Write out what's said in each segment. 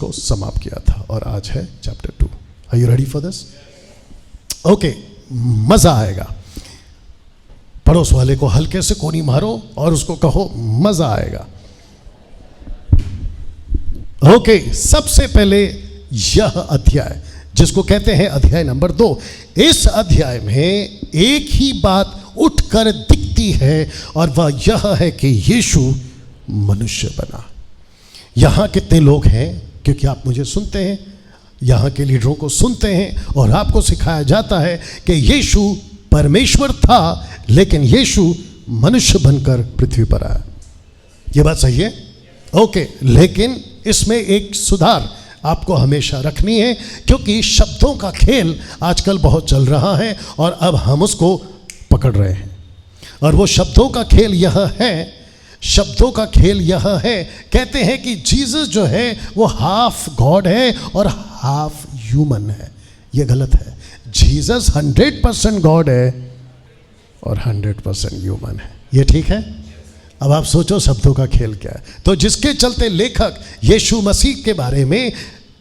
को समाप्त किया था और आज है chapter 2। Are you ready for this? Okay, मजा आएगा। पड़ोस वाले को हल्के से कोनी मारो और उसको कहो मजा आएगा। ओके, सबसे पहले यह अध्याय जिसको कहते हैं अध्याय नंबर 2, इस अध्याय में एक ही बात उठकर दिखती है और वह यह है कि यीशु मनुष्य बना। यहां कितने लोग हैं, क्योंकि आप मुझे सुनते हैं, यहां के लीडरों को सुनते हैं और आपको सिखाया जाता है कि यीशु परमेश्वर था लेकिन यीशु मनुष्य बनकर पृथ्वी पर आया। यह बात सही है? ओके, लेकिन इसमें एक सुधार आपको हमेशा रखनी है, क्योंकि शब्दों का खेल आजकल बहुत चल रहा है और अब हम उसको पकड़ रहे हैं। और वो शब्दों का खेल यह है, शब्दों का खेल यह है, कहते हैं कि जीसस जो है वो हाफ गॉड है और हाफ ह्यूमन है। यह गलत है। जीसस 100% गॉड है और 100% ह्यूमन है। यह ठीक है? अब आप सोचो शब्दों का खेल क्या है। तो जिसके चलते लेखक यीशु मसीह के बारे में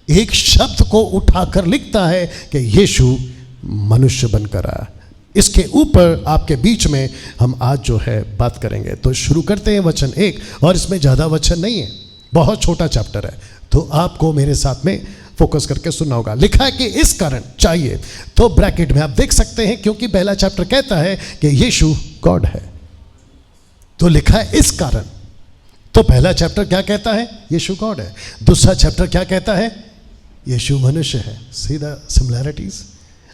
एक शब्द को उठाकर लिखता है कि यीशु मनुष्य बनकर आया। इसके ऊपर आपके बीच में हम आज जो है बात करेंगे। तो शुरू करते हैं वचन 1, और इसमें ज़्यादा वचन नहीं है, बहुत छोटा चैप्टर है, तो आपको मेरे साथ में फोकस करके सुनना होगा। लिखा है कि इस कारण चाहिए, तो ब्रैकेट में आप देख सकते हैं, क्योंकि पहला चैप्टर कहता है कि यीशु गॉड है, तो लिखा है इस कारण। तो पहला चैप्टर क्या कहता है? यीशु गॉड है। दूसरा चैप्टर क्या कहता है? यीशु मनुष्य है। सी द सिमिलैरिटीज,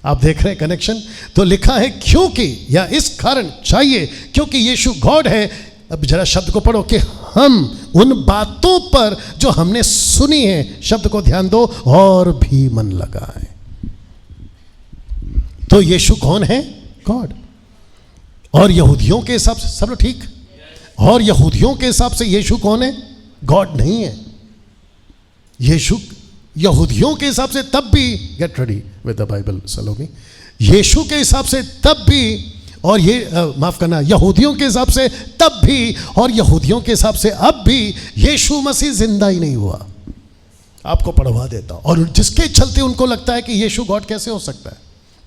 आप देख रहे हैं कनेक्शन? तो लिखा है क्योंकि या इस कारण चाहिए, क्योंकि यीशु गॉड है। अब जरा शब्द को पढ़ो कि हम उन बातों पर जो हमने सुनी है, शब्द को ध्यान दो, और भी मन लगाएं। तो यीशु कौन है? गॉड। और यहूदियों के हिसाब से सब लोग ठीक? और यहूदियों के हिसाब से यीशु कौन है? गॉड नहीं है। यीशु यहूदियों के हिसाब से तब भी, get ready with the Bible Salome, Yeshu के हिसाब से तब भी, और ये माफ करना, यहूदियों के हिसाब से तब भी और यहूदियों के हिसाब से अब भी यीशु मसीह जिंदा ही नहीं हुआ। आपको पढ़वा देता हूं। और जिसके चलते उनको लगता है कि यीशु गॉड कैसे हो सकता है।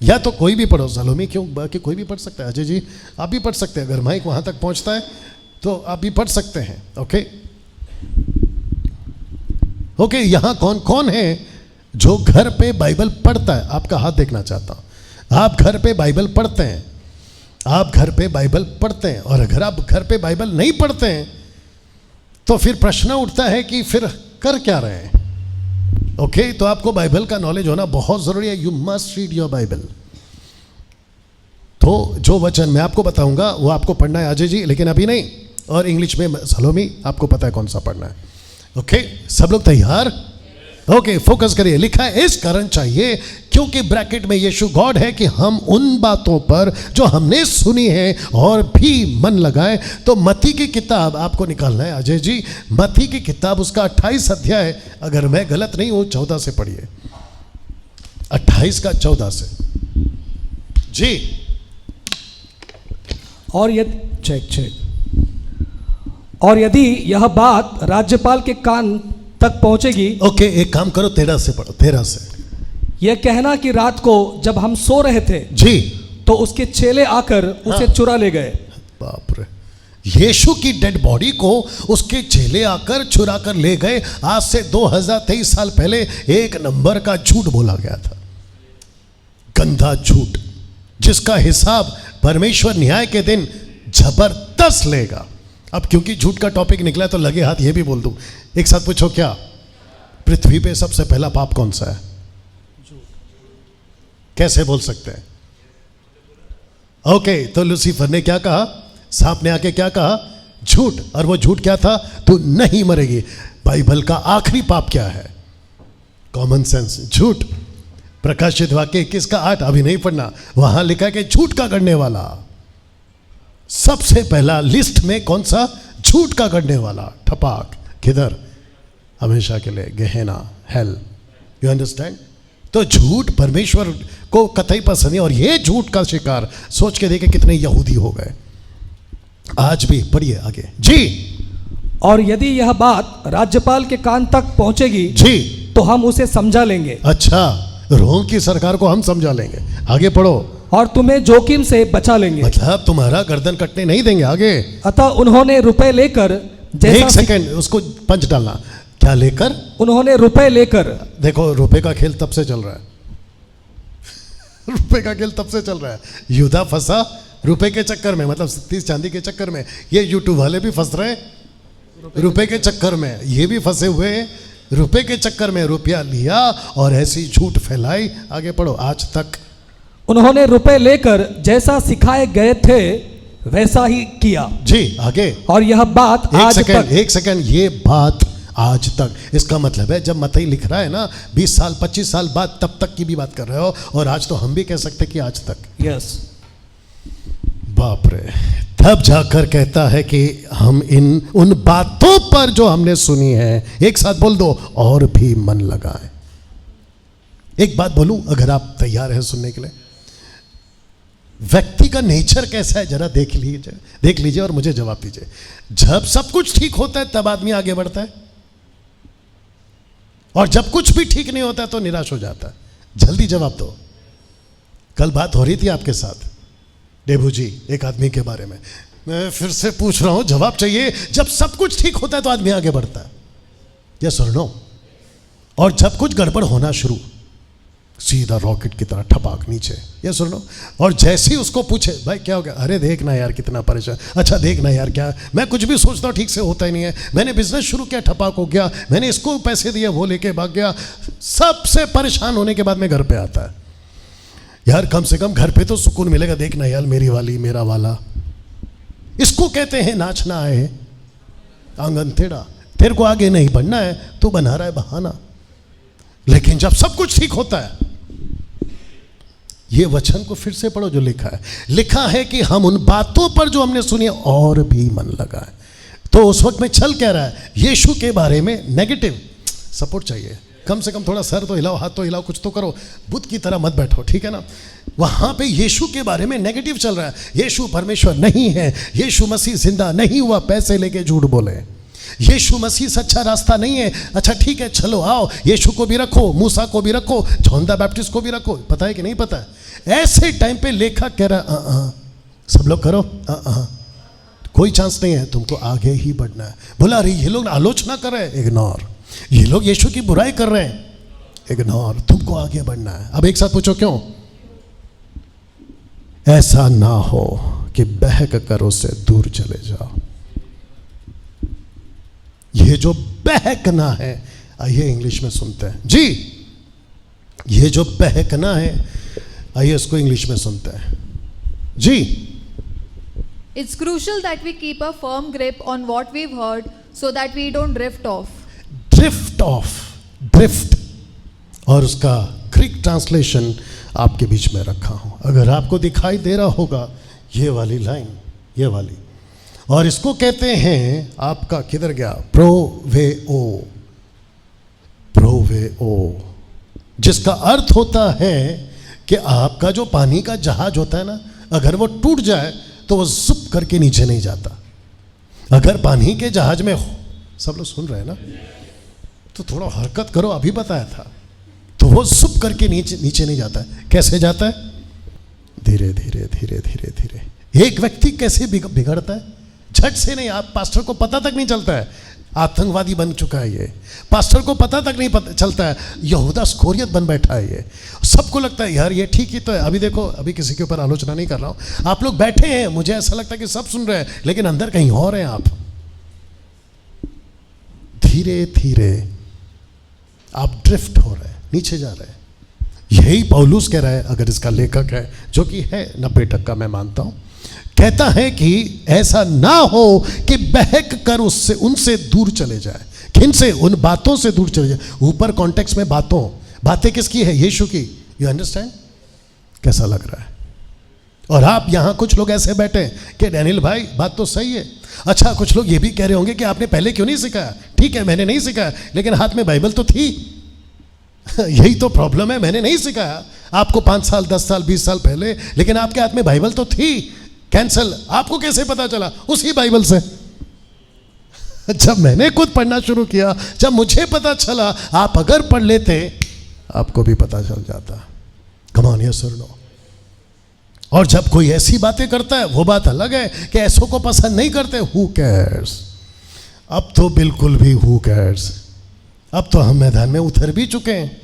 या तो कोई भी पढ़ो, सलोमी क्यों, बाकी कोई भी पढ़ सकता है। अजय जी आप भी पढ़ सकते हैं, अगर माइक वहां तक पहुंचता है तो आप भी पढ़ सकते हैं। ओके ओके, यहां कौन कौन है जो घर पे बाइबल पढ़ता है? आपका हाथ देखना चाहता हूं। आप घर पे बाइबल पढ़ते हैं? आप घर पे बाइबल पढ़ते हैं? और अगर आप घर पे बाइबल नहीं पढ़ते हैं तो फिर प्रश्न उठता है कि फिर कर क्या रहे हैं? ओके, तो आपको बाइबल का नॉलेज होना बहुत जरूरी है। You must read your Bible. तो जो वचन मैं आपको बताऊंगा वो आपको पढ़ना है अजय जी, लेकिन अभी नहीं। और इंग्लिश में सलोमी, आपको पता है कौन सा पढ़ना है। ओके, सब लोग तैयार? ओके, फोकस करिए। लिखा है इस कारण चाहिए, क्योंकि ब्रैकेट में यीशु गॉड है, कि हम उन बातों पर जो हमने सुनी है और भी मन लगाए। तो मत्ती की किताब आपको निकालना है अजय जी। मत्ती की किताब उसका 28 अध्याय, अगर मैं गलत नहीं हूं 14 से पढ़िए। 28 का 14 से जी। और यदि यह बात राज्यपाल के कान तक पहुंचेगी। ओके, एक काम करो, 13 से पढ़ो। 13 से। यह कहना कि रात को जब हम सो रहे थे जी, तो उसके चेले आकर उसे चुरा ले गए। बाप रे, यीशु की डेड बॉडी को उसके चेले आकर चुरा कर ले गए। आज से 2023 साल पहले एक नंबर का झूठ बोला गया था, गंदा झूठ, जिसका हिसाब परमेश्वर न्याय के दिन जबरदस्त लेगा। अब क्योंकि झूठ का टॉपिक निकला तो लगे हाथ ये भी बोल दूं। एक साथ पूछो, क्या पृथ्वी पे सबसे पहला पाप कौन सा है? कैसे बोल सकते हैं? ओके, तो लूसीफर ने क्या कहा? सांप ने आके क्या कहा? झूठ। और वो झूठ क्या था? तू नहीं मरेगी। बाइबल का आखिरी पाप क्या है? कॉमन सेंस, झूठ। प्रकाशित वाक्य 21 का 8 अभी नहीं पढ़ना, वहां लिखा है कि झूठ का गढ़ने वाला। सबसे पहला लिस्ट में कौन सा? झूठ का गढ़ने वाला। ठपाक, किधर? हमेशा के लिए गेहेना, हेल। You understand? तो झूठ परमेश्वर को कतई पसंद है। और ये झूठ का शिकार सोच के देखे कितने यहूदी हो गए आज भी। पढ़िए आगे जी। और यदि यह बात राज्यपाल के कान तक पहुंचेगी जी, तो हम उसे समझा लेंगे अच्छा, रोम की सरकार को हम समझा लेंगे। आगे पढ़ो। और तुम्हें जोखिम से बचा लेंगे। मतलब तुम्हारा गर्दन कटने नहीं देंगे। आगे। अतः उन्होंने रुपए लेकर एक सेकंड, उसको पंच डालना। क्या लेकर? उन्होंने रुपए लेकर। देखो, रुपए का खेल तब से चल रहा है। रुपए का खेल तब से चल रहा है। युद्धा फंसा रुपए के चक्कर में, मतलब 30 चांदी के चक्कर में। ये यूट्यूब वाले भी फंस रहे रुपए के चक्कर में। ये भी फंसे हुए रुपए के चक्कर में। रुपया लिया और ऐसी झूठ फैलाई। आगे पढ़ो। आज तक उन्होंने रुपए लेकर जैसा सिखाए गए थे वैसा ही किया। जी, आगे। और यह बात आज तक। एक सेकंड, ये बात आज तक। इसका मतलब है जब मत्ती लिख रहा है ना 20 साल 25 साल बाद, तब तक की भी बात कर रहे हो। और आज तो हम भी कह सकते कि आज तक। यस। बाप रे। तब जाकर कहता है कि हम उन बातों पर जो हमने सुनी है, एक साथ बोल दो, और भी मन लगाएं। एक बात बोलूं, अगर आप तैयार हैं सुनने के लिए। व्यक्ति का नेचर कैसा है जरा देख लीजिए और मुझे जवाब दीजिए। जब सब कुछ ठीक होता है तब आदमी आगे बढ़ता है, और जब कुछ भी ठीक नहीं होता है तो निराश हो जाता है। जल्दी जवाब दो। कल बात हो रही थी आपके साथ देबू जी, एक आदमी के बारे में। मैं फिर से पूछ रहा हूं, जवाब चाहिए। जब सब कुछ ठीक होता है तो आदमी आगे बढ़ता है, यस और नो? और जब कुछ गड़बड़ होना शुरू, सीधा रॉकेट की तरह ठपाक नीचे, यस और नो? और जैसे ही उसको पूछे भाई क्या हो गया, अरे देखना यार कितना परेशान, अच्छा देखना यार क्या, मैं कुछ भी सोचता हूँ ठीक से होता ही नहीं है, मैंने बिजनेस शुरू किया ठपाक हो गया, मैंने इसको पैसे दिए वो लेके भाग गया। सबसे परेशान होने के बाद में घर पे आता है, यार कम से कम घर पे तो सुकून मिलेगा, देखना यार मेरी वाली मेरा वाला। इसको कहते हैं नाचना है आंगन टेढ़ा। तेरे को आगे नहीं बढ़ना है, तू बना रहा है बहाना। लेकिन जब सब कुछ ठीक होता है, ये वचन को फिर से पढ़ो जो लिखा है। लिखा है कि हम उन बातों पर जो हमने सुनी और भी मन लगाए। तो उस वक्त में चल क्या रहा है, यीशु के बारे में नेगेटिव सपोर्ट चाहिए। कम से कम थोड़ा सर तो हिलाओ, हाथ तो हिलाओ, कुछ तो करो, बुत की तरह मत बैठो, ठीक है ना? वहां पे यीशु के बारे में नेगेटिव चल रहा है। यीशु परमेश्वर नहीं है, यीशु मसीह जिंदा नहीं हुआ, पैसे लेके झूठ बोले, यीशु मसीह सच्चा रास्ता नहीं है। अच्छा ठीक है, चलो आओ, यीशु को भी रखो, मूसा को भी रखो, जॉन द बैप्टिस्ट को भी रखो। पता है कि नहीं पता है? ऐसे टाइम पे लेखक कह रहा सब लोग करो, कोई चांस नहीं है, तुमको आगे ही बढ़ना है। बोला अरे ये लोग आलोचना कर रहे हैं, इग्नोर। ये लोग यीशु की बुराई कर रहे हैं, इग्नोर। तुमको आगे बढ़ना है। अब एक साथ पूछो क्यों? ऐसा ना हो कि बहक कर उससे दूर चले जाओ। ये जो बहकना है, आइए इंग्लिश में सुनते हैं जी। ये जो बहकना है, आइए इसको इंग्लिश में सुनते हैं जी। It's crucial that we keep a firm grip on what we've heard so that we don't drift off. Drift of, drift, और उसका ग्रीक ट्रांसलेशन आपके बीच में रखा हूं। अगर आपको दिखाई दे रहा होगा ये वाली लाइन, ये वाली, और इसको कहते हैं आपका, किधर गया, प्रोवेओ, प्रोवेओ, जिसका अर्थ होता है कि आपका जो पानी का जहाज होता है ना, अगर वो टूट जाए तो वो जुप करके नीचे नहीं जाता। अगर पानी के जहाज में, सब लोग सुन रहे हैं ना, तो थोड़ा हरकत करो, अभी बताया था, तो वो जुप करके नीचे नहीं जाता है। कैसे जाता है? धीरे धीरे धीरे धीरे धीरे। एक व्यक्ति कैसे बिगड़ता है? झट से नहीं। आप पास्टर को पता तक नहीं चलता है आतंकवादी बन चुका है ये, पास्टर को पता तक नहीं चलता है यहूदा स्कोरियत बन बैठा है ये। सबको लगता है यार ये ठीक ही तो है। अभी देखो, अभी किसी के ऊपर आलोचना नहीं कर रहा हूं, आप लोग बैठे हैं, मुझे ऐसा लगता है कि सब सुन रहे हैं, लेकिन अंदर कहीं और हैं आप। धीरे धीरे आप ड्रिफ्ट हो रहे हैं, नीचे जा रहे हैं। यही पौलुस कह रहा है, अगर इसका लेखक है, जो कि है 90% मैं मानता हूं, कहता है कि ऐसा ना हो कि बहक कर उससे, उनसे दूर चले जाए। किन से? उन बातों से दूर चले जाए। ऊपर कॉन्टेक्स्ट में बातें किसकी है? यीशु की। You understand? कैसा लग रहा है? और आप यहां कुछ लोग ऐसे बैठे कि डैनियल भाई बात तो सही है। अच्छा, कुछ लोग ये भी कह रहे होंगे कि आपने पहले क्यों नहीं सिखाया? ठीक है, मैंने नहीं सिखाया, लेकिन हाथ में बाइबल तो थी। यही तो प्रॉब्लम है, मैंने नहीं सिखाया आपको 5 साल 10 साल 20 साल पहले, लेकिन आपके हाथ में बाइबल तो थी। कैंसल। आपको कैसे पता चला? उसी बाइबल से। जब मैंने खुद पढ़ना शुरू किया, जब मुझे पता चला, आप अगर पढ़ लेते आपको भी पता चल जाता। कम ऑन, यस और नो। और जब कोई ऐसी बातें करता है, वो बात अलग है कि ऐसों को पसंद नहीं करते, हु केयर्स। अब तो बिल्कुल भी हु केयर्स। अब तो हम मैदान में उतर भी चुके हैं।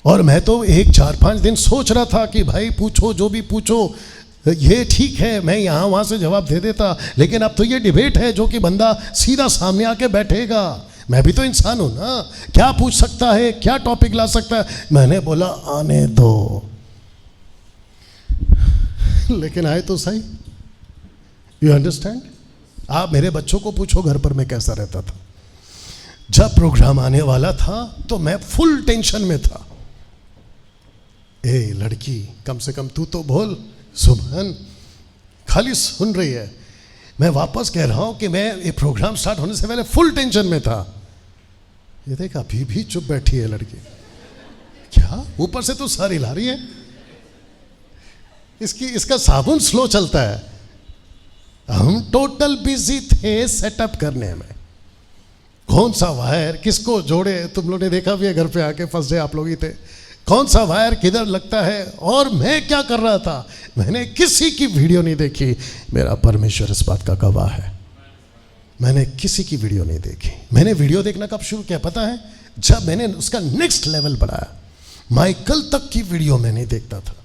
और मैं तो 4-5 दिन सोच रहा था कि भाई पूछो जो भी पूछो, ये ठीक है, मैं यहाँ वहाँ से जवाब दे देता, लेकिन अब तो ये डिबेट है जो कि बंदा सीधा सामने आके बैठेगा। मैं भी तो इंसान हूँ ना, क्या पूछ सकता है, क्या टॉपिक ला सकता है। मैंने बोला आने दो, लेकिन आए तो सही। You understand. आप मेरे बच्चों को पूछो घर पर मैं कैसा रहता था। जब प्रोग्राम आने वाला था तो मैं फुल टेंशन में था। ए लड़की, कम से कम तू तो बोल, सुमन खाली सुन रही है। मैं वापस कह रहा हूं कि मैं ये प्रोग्राम स्टार्ट होने से पहले फुल टेंशन में था। ये देख अभी भी चुप बैठी है लड़की। क्या ऊपर से तो सर हिला रही है। इसका साबुन स्लो चलता है। हम टोटल बिजी थे सेटअप करने में। कौन सा वायर किसको जोड़े, तुम लोगों ने देखा भी है घर पे आके, फर्स्ट डे आप लोग ही थे। कौन सा वायर किधर लगता है, और मैं क्या कर रहा था। मैंने किसी की वीडियो नहीं देखी। मेरा परमेश्वर इस बात का गवाह है, मैंने किसी की वीडियो नहीं देखी। मैंने वीडियो देखना कब शुरू किया पता है? जब मैंने उसका नेक्स्ट लेवल बढ़ाया। माइकल तक की वीडियो मैं नहीं देखता था,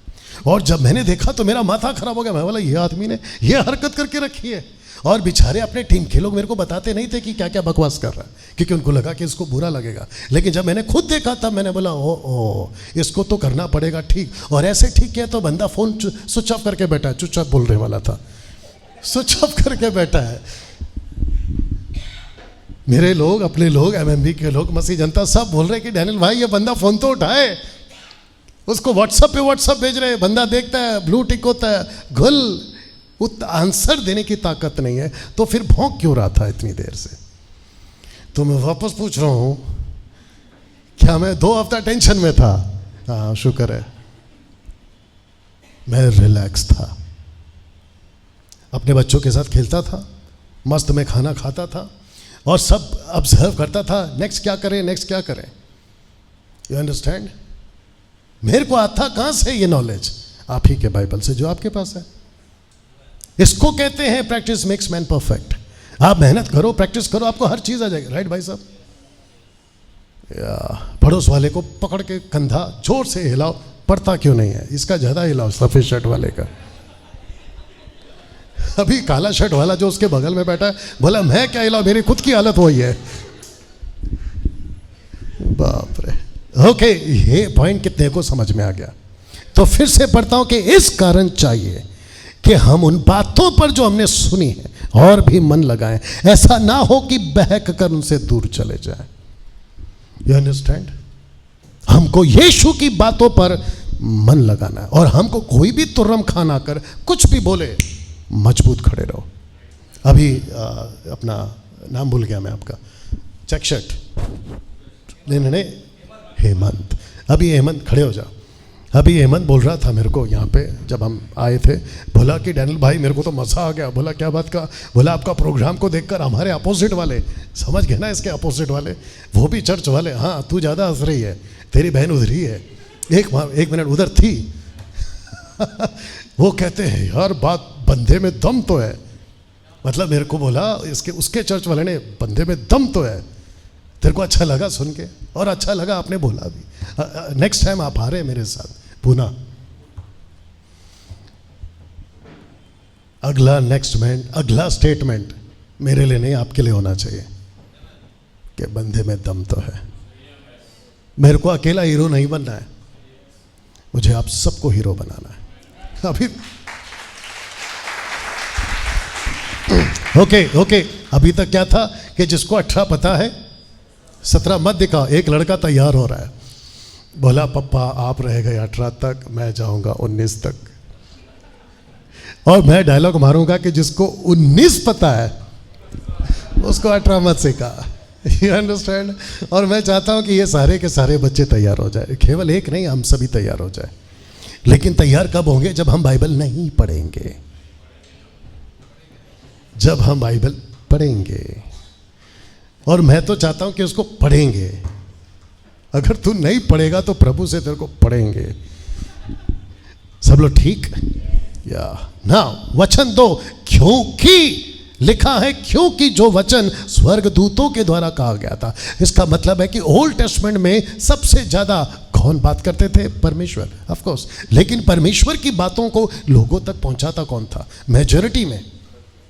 और जब मैंने देखा तो मेरा माथा खराब हो गया। मैं बोला ये आदमी ने ये हरकत करके रखी है। और बेचारे अपने टीम के लोग मेरे को बताते नहीं थे कि क्या क्या बकवास कर रहा है, क्योंकि उनको लगा कि इसको बुरा लगेगा। लेकिन जब मैंने खुद देखा तब मैंने बोला ओ इसको तो करना पड़ेगा ठीक। और ऐसे ठीक किया तो बंदा फोन स्विच ऑफ करके बैठा है। चुपचाप बोलने वाला था, स्विच ऑफ करके बैठा है। मेरे लोग, अपने लोग, एमएमबी के लोग, मसीह जनता सब बोल रहे कि डैनियल भाई ये बंदा फोन तो उठाए। उसको व्हाट्सएप भेज रहे, बंदा देखता है, ब्लू टिक होता है, घुल आंसर देने की ताकत नहीं है, तो फिर भौंक क्यों रहा था इतनी देर से? तो मैं वापस पूछ रहा हूं, क्या मैं 2 हफ्ता टेंशन में था? हाँ शुक्र है, मैं रिलैक्स था, अपने बच्चों के साथ खेलता था, मस्त में खाना खाता था, और सब ऑब्जर्व करता था नेक्स्ट क्या करें, नेक्स्ट क्या करें। You understand. मेरे को आता कहां से ये नॉलेज? आप ही के बाइबल से जो आपके पास है। इसको कहते हैं प्रैक्टिस मेक्स मैन परफेक्ट। आप मेहनत करो, प्रैक्टिस करो, आपको हर चीज आ जाएगी। राइट भाई साहब? पड़ोस वाले को पकड़ के कंधा जोर से हिलाओ, पड़ता क्यों नहीं है? इसका ज्यादा हिलाओ, सफेद शर्ट वाले का। अभी काला शर्ट वाला जो उसके बगल में बैठा है बोला मैं क्या हिलाओ, मेरी खुद की हालत वही है। बाप रे। ओके, ये पॉइंट कितने को समझ में आ गया? तो फिर से पढ़ता हूं कि इस कारण चाहिए कि हम उन बातों पर जो हमने सुनी है और भी मन लगाएं, ऐसा ना हो कि बहक कर उनसे दूर चले जाएं। You understand. हमको यीशु की बातों पर मन लगाना है, और हमको कोई भी तुर्रम खाना कर कुछ भी बोले, मजबूत खड़े रहो। अभी अपना नाम भूल गया मैं आपका, चेक शर्ट नहीं, हेमंत। अभी हेमंत खड़े हो जाओ। अभी हेमंत बोल रहा था मेरे को यहाँ पे जब हम आए थे, बोला कि डैनियल भाई मेरे को तो मज़ा आ गया। बोला क्या बात का? बोला आपका प्रोग्राम को देखकर हमारे अपोजिट वाले, समझ गए ना, इसके अपोजिट वाले, वो भी चर्च वाले, हाँ तू ज़्यादा हंस रही है, तेरी बहन उधर ही है, एक मिनट उधर थी। वो कहते हैं यार बात बंदे में दम तो है। मतलब मेरे को बोला उसके चर्च वाले ने, बंदे में दम तो है। तेरे को अच्छा लगा सुन के? और अच्छा लगा आपने बोला भी। नेक्स्ट टाइम आप आ रहे हैं मेरे साथ पूना। अगला स्टेटमेंट मेरे लिए नहीं, आपके लिए होना चाहिए कि बंदे में दम तो है। मेरे को अकेला हीरो नहीं बनना है, मुझे आप सबको हीरो बनाना है। अभी ओके, अभी तक क्या था कि जिसको 18 पता है 17 मत दिखाओ। एक लड़का तैयार हो रहा है, बोला पप्पा आप रह गए 18 तक, मैं जाऊंगा 19 तक। और मैं डायलॉग मारूंगा कि जिसको 19 पता है उसको 18 मत सिखा। You understand. और मैं चाहता हूं कि ये सारे के सारे बच्चे तैयार हो जाए, केवल एक नहीं, हम सभी तैयार हो जाए। लेकिन तैयार कब होंगे? जब हम बाइबल नहीं पढ़ेंगे। जब हम बाइबल पढ़ेंगे और मैं तो चाहता हूं कि उसको पढ़ेंगे। अगर तू नहीं पढ़ेगा तो प्रभु से तेरे को पढ़ेंगे। सब लोग ठीक या ना? वचन 2, क्योंकि लिखा है, क्योंकि जो वचन स्वर्गदूतों के द्वारा कहा गया था। इसका मतलब है कि ओल्ड टेस्टमेंट में सबसे ज्यादा कौन बात करते थे? परमेश्वर, ऑफ कोर्स। लेकिन परमेश्वर की बातों को लोगों तक पहुंचाता कौन था? मेजॉरिटी में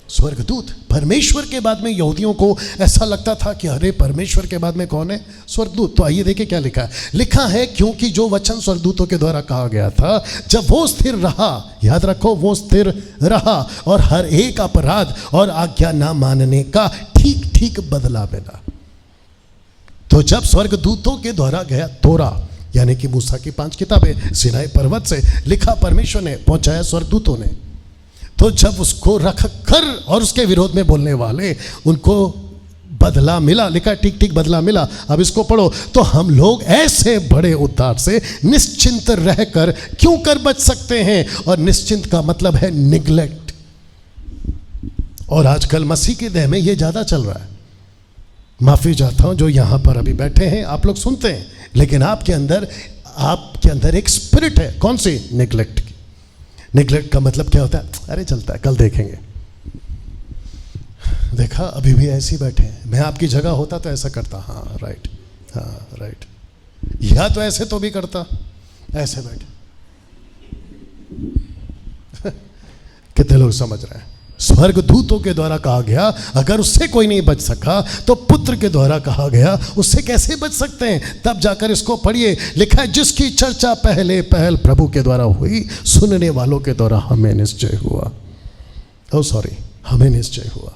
स्वर्गदूत। परमेश्वर के बाद में यहूदियों को ऐसा लगता था कि अरे परमेश्वर के बाद में कौन है? स्वर्गदूत। तो आइए देखिए क्या लिखा है। लिखा है, क्योंकि जो वचन स्वर्गदूतों के द्वारा कहा गया था, जब वो स्थिर रहा, याद रखो वो स्थिर रहा, और हर एक अपराध और आज्ञा ना मानने का ठीक ठीक बदला मिला। तो जब स्वर्गदूतों के द्वारा गया तोरा, यानी कि मूसा की 5 किताबें सिनाई पर्वत से लिखा परमेश्वर ने पहुंचाया स्वर्गदूतों ने, तो जब उसको रख कर और उसके विरोध में बोलने वाले उनको बदला मिला, लिखा ठीक ठीक बदला मिला। अब इसको पढ़ो, तो हम लोग ऐसे बड़े उद्धार से निश्चिंत रहकर क्यों कर बच सकते हैं? और निश्चिंत का मतलब है निग्लेक्ट। और आजकल मसीह के देह में ये ज्यादा चल रहा है। माफी चाहता हूं जो यहां पर अभी बैठे हैं, आप लोग सुनते हैं, लेकिन आपके अंदर एक स्पिरिट है। कौन सी? निग्लेक्ट की। निग्लेक्ट का मतलब क्या होता है? अरे चलता है, कल देखेंगे। देखा, अभी भी ऐसे ही बैठे हैं। मैं आपकी जगह होता तो ऐसा करता, हाँ राइट, हाँ राइट, या तो ऐसे तो भी करता, ऐसे बैठे। कितने लोग समझ रहे हैं? स्वर्गदूतों के द्वारा कहा गया, अगर उससे कोई नहीं बच सका तो पुत्र के द्वारा कहा गया, उससे कैसे बच सकते हैं? तब जाकर इसको पढ़िए। लिखा है, जिसकी चर्चा पहल प्रभु के द्वारा हुई, सुनने वालों के द्वारा हमें निश्चय हुआ। हमें निश्चय हुआ।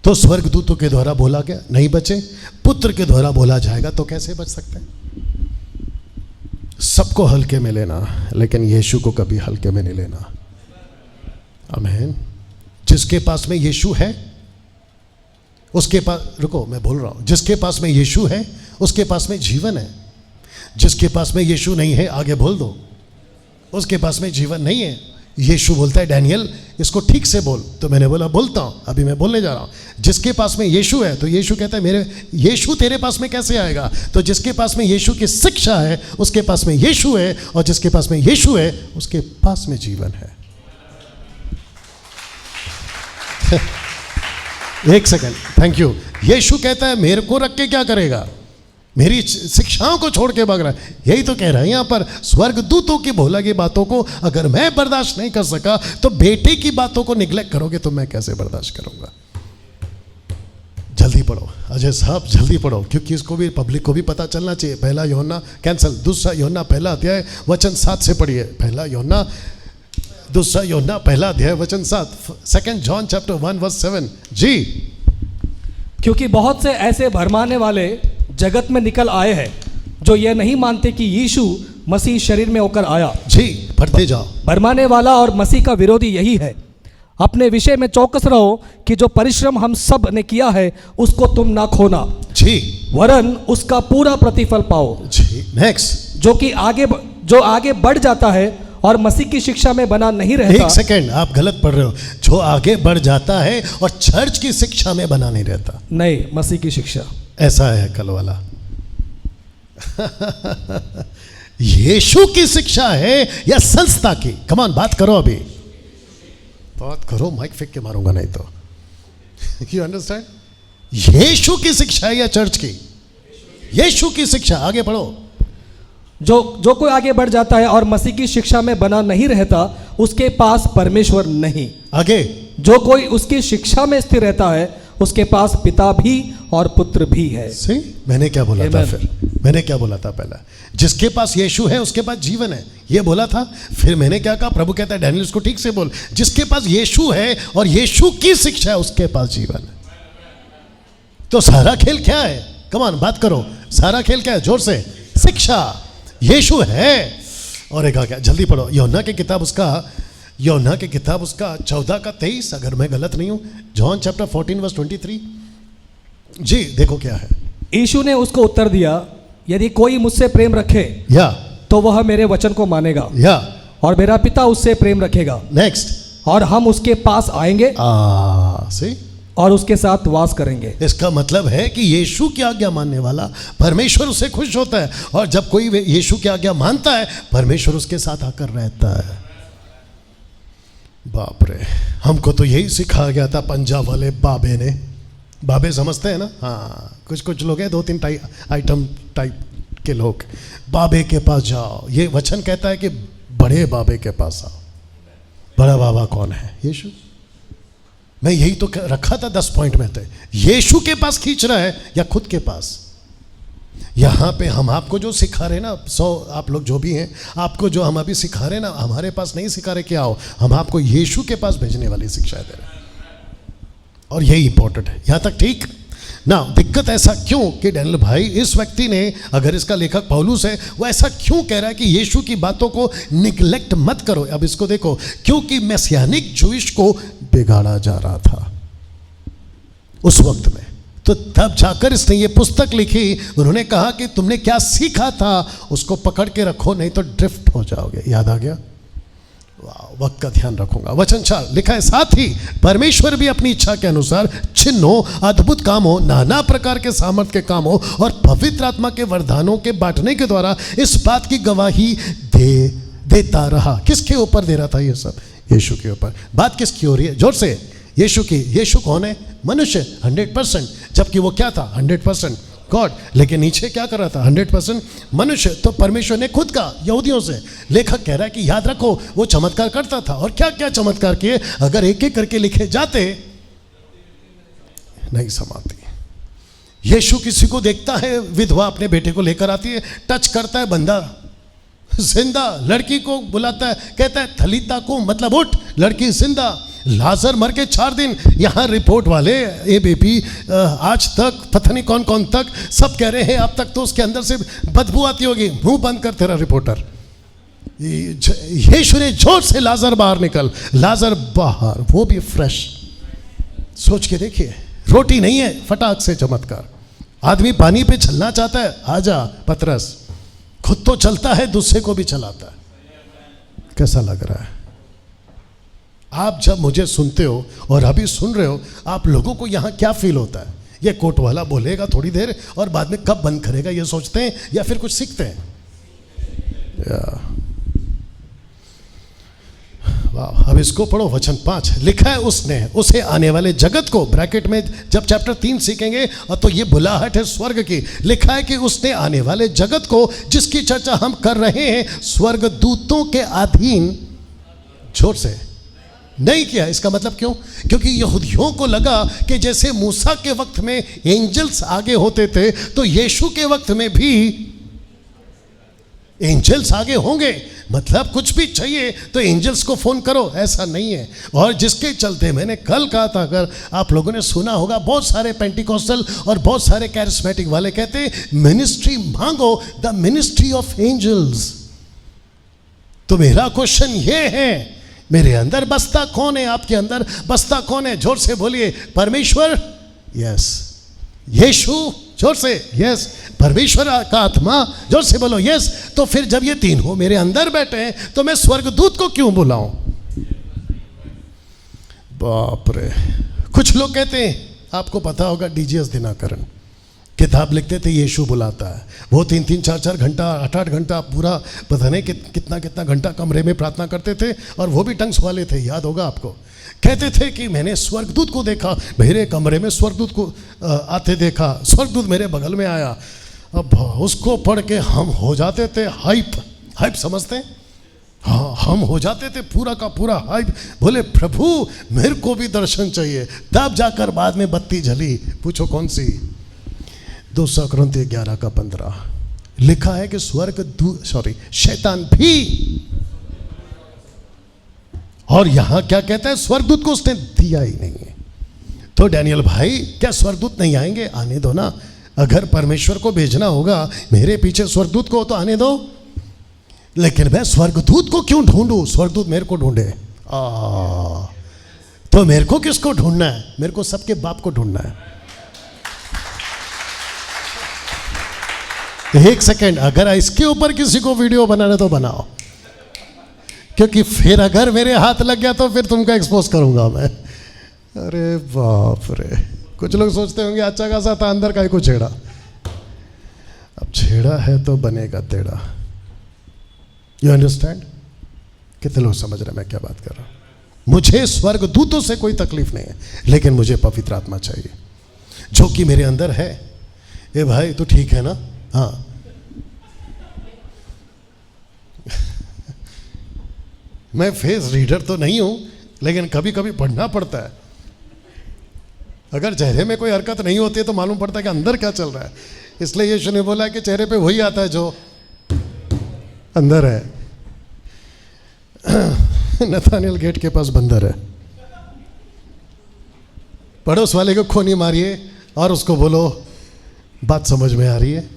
तो स्वर्गदूतों के द्वारा बोला गया, नहीं बचे। पुत्र के द्वारा बोला जाएगा तो कैसे बच सकते हैं? सबको हल्के में लेना, लेकिन यीशु को कभी हल्के में नहीं लेना। आमीन। जिसके पास में यीशु है उसके पास, रुको मैं बोल रहा हूं, जिसके पास में यीशु है उसके पास में जीवन है। जिसके पास में यीशु नहीं है, आगे बोल दो, उसके पास में जीवन नहीं है। यीशु बोलता है, डैनियल इसको ठीक से बोल। तो मैंने बोला बोलता हूं, अभी मैं बोलने जा रहा हूं। जिसके पास में यीशु है, तो यीशु कहता है मेरे यीशु तेरे पास में कैसे आएगा? तो जिसके पास में यीशु की शिक्षा है उसके पास में यीशु है, और जिसके पास में यीशु है उसके पास में जीवन है। एक सेकंड, थैंक यू। यीशु कहता है मेरे को रख के क्या करेगा? मेरी शिक्षाओं को छोड़ के भाग रहा है। यही तो कह रहा है यहां पर, स्वर्गदूतों की भोला की बातों को अगर मैं बर्दाश्त नहीं कर सका तो बेटे की बातों को निग्लेक्ट करोगे तो मैं कैसे बर्दाश्त करूंगा? जल्दी पढ़ो अजय साहब, जल्दी पढ़ो, क्योंकि इसको भी, पब्लिक को भी पता चलना चाहिए। पहला यूहन्ना कैंसल, दूसरा यूहन्ना पहला अध्याय वचन 7 से पढ़िए। पहला यूहन्ना, दूसरा यूहन्ना पहला अध्याय वचन 7, 2 जॉन चैप्टर 1 वर्स 7 जी। क्योंकि बहुत से ऐसे भरमाने वाले जगत में निकल आए हैं जो ये नहीं मानते कि यीशु मसीह शरीर में होकर आया। जी पढ़ते जाओ। भरमाने वाला और मसीह का विरोधी यही है। अपने विषय में चौकस रहो कि जो परिश्रम हम सब ने किया है उसको तुम ना खोना जी, वरन उसका पूरा प्रतिफल पाओ जी। नेक्स्ट, जो आगे बढ़ जाता है और मसीह की शिक्षा में बना नहीं रहता। एक सेकंड, आप गलत पढ़ रहे हो। जो आगे बढ़ जाता है और चर्च की शिक्षा में बना नहीं रहता। नहीं, मसीह की शिक्षा। ऐसा है कल वाला। यीशु की शिक्षा है या संस्था की? कमान बात करो, अभी बात करो, माइक फेंक के मारूंगा नहीं तो। You understand? यीशु की शिक्षा है या चर्च की? यीशु की शिक्षा। आगे पढ़ो। जो कोई आगे बढ़ जाता है और मसीह की शिक्षा में बना नहीं रहता उसके पास परमेश्वर नहीं। आगे, जो कोई उसकी शिक्षा में स्थिर रहता है उसके पास पिता भी और पुत्र भी है। सही, मैंने क्या बोला था? Amen. फिर मैंने क्या बोला था? पहला, जिसके पास यीशु है उसके पास जीवन है, ये बोला था। फिर मैंने क्या कहा? प्रभु कहता है डैनियल इसको ठीक से बोल, जिसके पास यीशु है और यीशु की शिक्षा है उसके पास जीवन है। तो सारा खेल क्या है? कमान बात करो, सारा खेल क्या है? जोर से, शिक्षा। यीशु है और एक क्या? जल्दी पढ़ो। यूहन्ना की किताब उसका 14 का 23, अगर मैं गलत नहीं हूं। जॉन चैप्टर 14 वर्स 23 जी, देखो क्या है। यीशु ने उसको उत्तर दिया, यदि कोई मुझसे प्रेम रखे या तो वह मेरे वचन को मानेगा, या और मेरा पिता उससे प्रेम रखेगा। नेक्स्ट, और हम उसके पास आएंगे। सी और उसके साथ वास करेंगे। इसका मतलब है कि यीशु की आज्ञा मानने वाला परमेश्वर उससे खुश होता है, और जब कोई यीशु की आज्ञा मानता है परमेश्वर उसके साथ आकर रहता है। बाप रे, हमको तो यही सिखाया गया था पंजाब वाले बाबे ने। बाबे समझते हैं ना? हाँ, कुछ कुछ लोग हैं, 2-3 आइटम टाइप के लोग। बाबे के पास जाओ, ये वचन कहता है कि बड़े बाबे के पास आओ। बड़ा बाबा कौन है? यीशु। मैं यही तो रखा था 10 पॉइंट में थे। यीशु के पास खींच रहा है या खुद के पास? यहाँ पे हम आपको जो सिखा रहे ना, 100 आप लोग जो भी हैं, आपको जो हम अभी सिखा रहे ना, हमारे पास नहीं सिखा रहे कि आओ, हम आपको यीशु के पास भेजने वाली शिक्षा दे रहे हैं, और यही इंपॉर्टेंट है। यहाँ तक ठीक ना? दिक्कत ऐसा क्यों कि डैनियल भाई, इस व्यक्ति ने, अगर इसका लेखक पौलुस है, वो ऐसा क्यों कह रहा है कि यीशु की बातों को निगलेक्ट मत करो? अब इसको देखो, क्योंकि मैसियानिक जूइश को बिगाड़ा जा रहा था उस वक्त में, तो तब जाकर इसने ये पुस्तक लिखी। उन्होंने कहा कि तुमने क्या सीखा था उसको पकड़ के रखो, नहीं तो ड्रिफ्ट हो जाओगे। याद आ गया? वक्त का ध्यान रखूंगा। वचन 4 लिखा है, साथ ही परमेश्वर भी अपनी इच्छा के अनुसार चिन्हों, अद्भुत कामों, नाना प्रकार के सामर्थ के कामों और पवित्र आत्मा के वरदानों के बांटने के द्वारा इस बात की गवाही देता रहा। किसके ऊपर दे रहा था ये सब? यीशु के ऊपर। बात किसकी हो रही है? जोर से, यीशु की। यीशु कौन है? मनुष्य 100%, जबकि वो क्या था? 100% गॉड। लेकिन नीचे क्या कर रहा था? 100% मनुष्य। तो परमेश्वर ने खुद का यहूदियों से, लेखक कह रहा है कि याद रखो वो चमत्कार करता था। और क्या क्या चमत्कार किए? अगर एक एक करके लिखे जाते नहीं समाती। यीशु किसी को देखता है, विधवा अपने बेटे को लेकर आती है, टच करता है, बंदा जिंदा। लड़की को बुलाता है, कहता है थलीता को, मतलब उठ, लड़की जिंदा। लाजर मर के 4 दिन। यहाँ रिपोर्ट वाले एबीपी आज तक, पता नहीं कौन कौन तक, सब कह रहे हैं अब तक तो उसके अंदर से बदबू आती होगी। मुंह बंद कर तेरा रिपोर्टर। यीशु ने जोर से, लाजर बाहर निकल, लाजर बाहर, वो भी फ्रेश। सोच के देखिए, रोटी नहीं है, फटाक से चमत्कार। आदमी पानी पे चलना चाहता है, आजा पतरस। खुद तो चलता है, दूसरे को भी चलाता है। कैसा लग रहा है? आप जब मुझे सुनते हो और अभी सुन रहे हो, आप लोगों को यहाँ क्या फील होता है? ये कोट वाला बोलेगा थोड़ी देर और बाद में कब बंद करेगा ये सोचते हैं, या फिर कुछ सीखते हैं? वाह। अब इसको पढ़ो, वचन 5 लिखा है, उसने उसे आने वाले जगत को, ब्रैकेट में जब चैप्टर 3 सीखेंगे और तो ये बुलाहट है स्वर्ग की, लिखा है कि उसने आने वाले जगत को, जिसकी चर्चा हम कर रहे हैं, स्वर्गदूतों के अधीन, जोर से, नहीं किया। इसका मतलब क्यों? क्योंकि यहूदियों को लगा कि जैसे मूसा के वक्त में एंजल्स आगे होते थे, तो यीशु के वक्त में भी एंजल्स आगे होंगे। मतलब कुछ भी चाहिए तो एंजल्स को फोन करो, ऐसा नहीं है। और जिसके चलते मैंने कल कहा था, अगर आप लोगों ने सुना होगा, बहुत सारे पेंटिकोस्टल और बहुत सारे कैरिस्मेटिक वाले कहते हैं मिनिस्ट्री मांगो, द मिनिस्ट्री ऑफ एंजल्स। तो मेरा क्वेश्चन ये है, मेरे अंदर बसता कौन है? आपके अंदर बसता कौन है? जोर से बोलिए, परमेश्वर। यस। यीशु, जोर से। यस। परमेश्वर का आत्मा, जोर से बोलो यस। तो फिर जब ये तीन हो मेरे अंदर बैठे हैं, तो मैं स्वर्गदूत को क्यों बुलाऊं? बाप रे। कुछ लोग कहते हैं, आपको पता होगा, डीजीएस दिनाकरण किताब लिखते थे, यीशु बुलाता है। वो 3-3, 4-4 घंटा, 8-8 घंटा पूरा, पता नहीं कितना कितना घंटा कमरे में प्रार्थना करते थे, और वो भी टंग्स वाले थे, याद होगा आपको। कहते थे कि मैंने स्वर्गदूत को देखा, मेरे कमरे में स्वर्गदूत को आते देखा, स्वर्गदूत मेरे बगल में आया। अब उसको पढ़ के हम हो जाते थे हाइप समझते हैं? हाँ, हम हो जाते थे पूरा का पूरा हाइप। बोले प्रभु मेरे को भी दर्शन चाहिए। तब जाकर बाद में बत्ती जली। पूछो कौन सी? 2 कुरिन्थियों 11:15 लिखा है कि शैतान भी, और यहां क्या कहता है? स्वर्गदूत को उसने दिया ही नहीं है। तो डैनियल भाई, क्या स्वर्गदूत नहीं आएंगे? आने दो ना। अगर परमेश्वर को भेजना होगा मेरे पीछे स्वर्गदूत को, तो आने दो। लेकिन मैं स्वर्गदूत को क्यों ढूंढूं? स्वर्गदूत मेरे को ढूंढे। तो मेरे को किसको ढूंढना है? मेरे को सबके बाप को ढूंढना है। एक सेकेंड, अगर इसके ऊपर किसी को वीडियो बनाना तो बनाओ, क्योंकि फिर अगर मेरे हाथ लग गया तो फिर तुमको एक्सपोज करूंगा मैं। अरे बाप रे, कुछ लोग सोचते होंगे अच्छा खासा था, अंदर का ही को छेड़ा। अब छेड़ा है तो बनेगा टेढ़ा। You understand? कितने लोग समझ रहे हैं मैं क्या बात कर रहा हूं? मुझे स्वर्ग दूतों से कोई तकलीफ नहीं है, लेकिन मुझे पवित्र आत्मा चाहिए जो कि मेरे अंदर है। ए भाई तू ठीक है ना? हाँ। मैं फेस रीडर तो नहीं हूं, लेकिन कभी कभी पढ़ना पड़ता है। अगर चेहरे में कोई हरकत नहीं होती है तो मालूम पड़ता है कि अंदर क्या चल रहा है। इसलिए यीशु ने बोला कि चेहरे पे वही आता है जो अंदर है। नथानियल गेट के पास बंदर है। पड़ोस वाले को खोनी मारिए और उसको बोलो बात समझ में आ रही है?